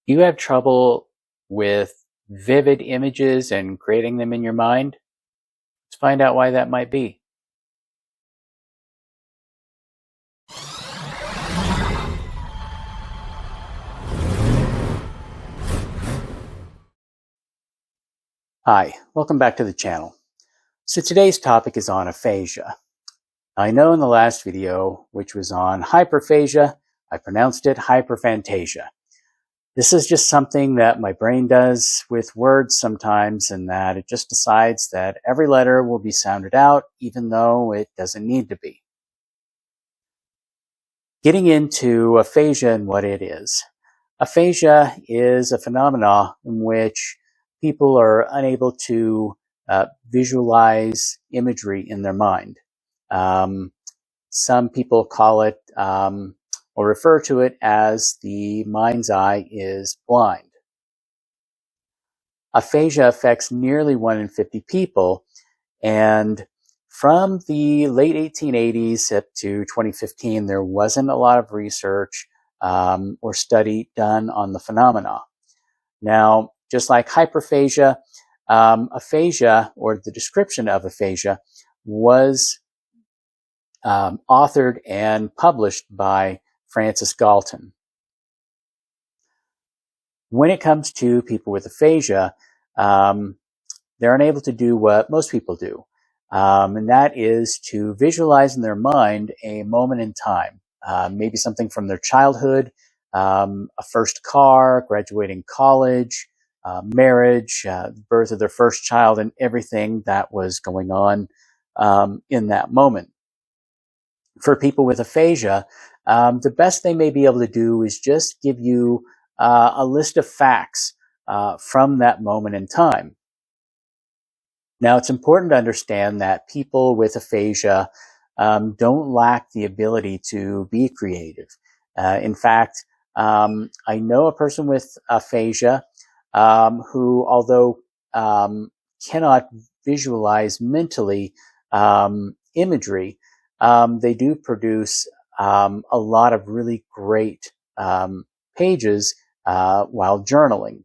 Do you have trouble with vivid images and creating them in your mind? Let's find out why that might be. Hi, welcome back to the channel. So today's topic is on aphasia. I know in the last video, which was on hyperphagia, I pronounced it hyperphantasia. This is just something that my brain does with words sometimes, and that it just decides that every letter will be sounded out, even though it doesn't need to be. Getting into aphasia and what it is. Aphasia is a phenomenon in which people are unable to visualize imagery in their mind. Some people call it or refer to it as the mind's eye is blind. Aphasia affects nearly 1 in 50 people, and from the late 1880s up to 2015, there wasn't a lot of research or study done on the phenomena. Now, just like hyperphagia, aphasia, or the description of aphasia, was authored and published by Francis Galton. When it comes to people with aphasia, they're unable to do what most people do, and that is to visualize in their mind a moment in time, maybe something from their childhood, a first car, graduating college, marriage, birth of their first child, and everything that was going on in that moment. For people with aphasia, the best they may be able to do is just give you a list of facts from that moment in time. Now, it's important to understand that people with aphasia don't lack the ability to be creative. In fact, I know a person with aphasia who, although cannot visualize mentally imagery, they do produce a lot of really great pages while journaling.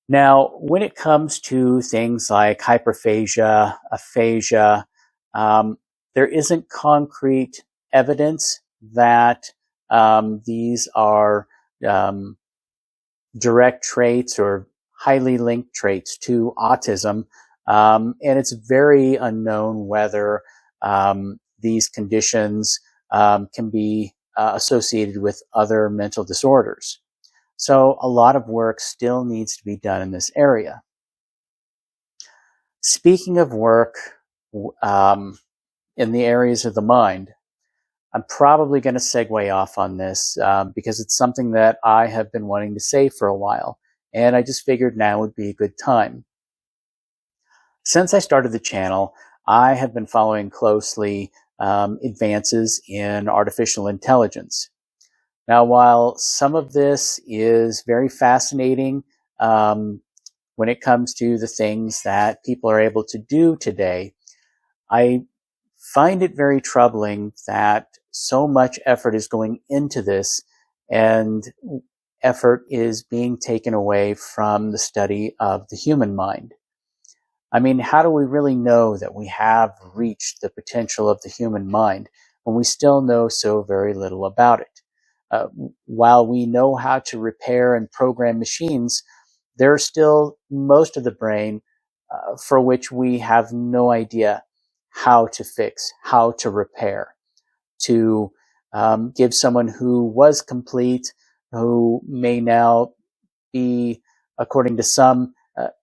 Now, when it comes to things like hyperphagia, aphasia, there isn't concrete evidence that these are direct traits or highly linked traits to autism, and it's very unknown whether these conditions can be associated with other mental disorders. So a lot of work still needs to be done in this area. Speaking of work in the areas of the mind, I'm probably going to segue off on this because it's something that I have been wanting to say for a while, and I just figured now would be a good time. Since I started the channel, I have been following closely advances in artificial intelligence. Now, while some of this is very fascinating when it comes to the things that people are able to do today, I find it very troubling that so much effort is going into this and effort is being taken away from the study of the human mind. I mean, how do we really know that we have reached the potential of the human mind when we still know so very little about it? While we know how to repair and program machines, there's still most of the brain for which we have no idea how to fix, how to repair, to give someone who was complete, who may now be, according to some,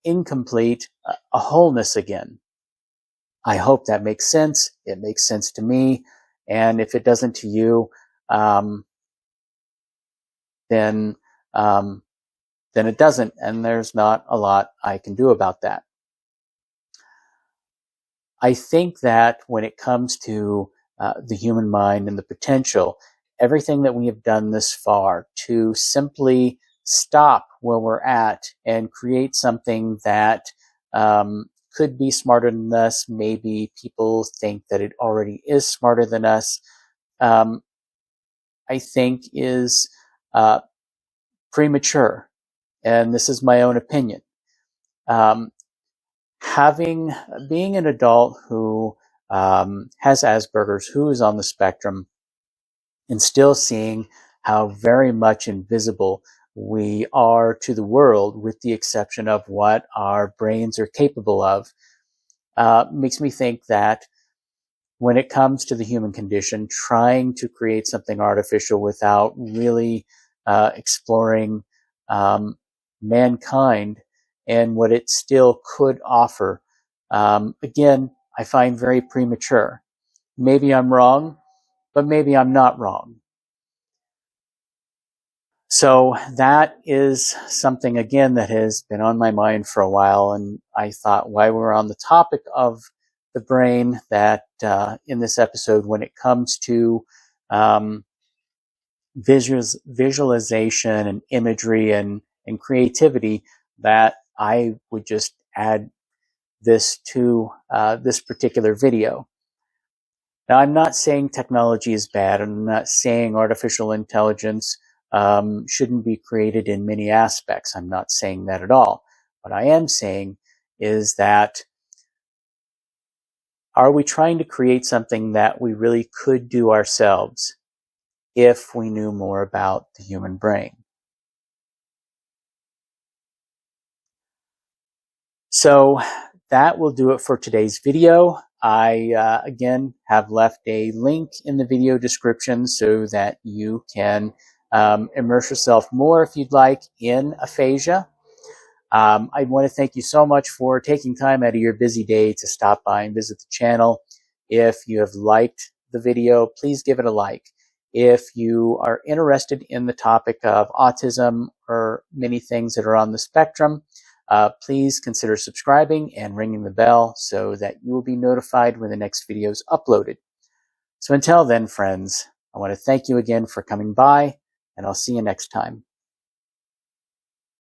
incomplete, a wholeness again. I hope that makes sense. It makes sense to me. And if it doesn't to you, then it doesn't, and there's not a lot I can do about that. I think that when it comes to the human mind and the potential, everything that we have done this far to simply stop where we're at and create something that could be smarter than us, maybe people think that it already is smarter than us, I think is premature, and this is my own opinion. Being an adult who has Asperger's, who is on the spectrum, and still seeing how very much invisible we are to the world, with the exception of what our brains are capable of, makes me think that when it comes to the human condition, trying to create something artificial without really exploring mankind and what it still could offer, again, I find very premature. Maybe I'm wrong, but maybe I'm not wrong. So that is something, again, that has been on my mind for a while. And I thought, while we're on the topic of the brain, that in this episode, when it comes to visualization and imagery and creativity, that I would just add this to this particular video. Now, I'm not saying technology is bad. I'm not saying artificial intelligence shouldn't be created in many aspects. I'm not saying that at all. What I am saying is that, are we trying to create something that we really could do ourselves if we knew more about the human brain? So that will do it for today's video. I, again, have left a link in the video description so that you can immerse yourself more, if you'd like, in aphasia. I want to thank you so much for taking time out of your busy day to stop by and visit the channel. If you have liked the video, please give it a like. If you are interested in the topic of autism or many things that are on the spectrum, please consider subscribing and ringing the bell so that you will be notified when the next video is uploaded. So until then, friends, I want to thank you again for coming by, and I'll see you next time.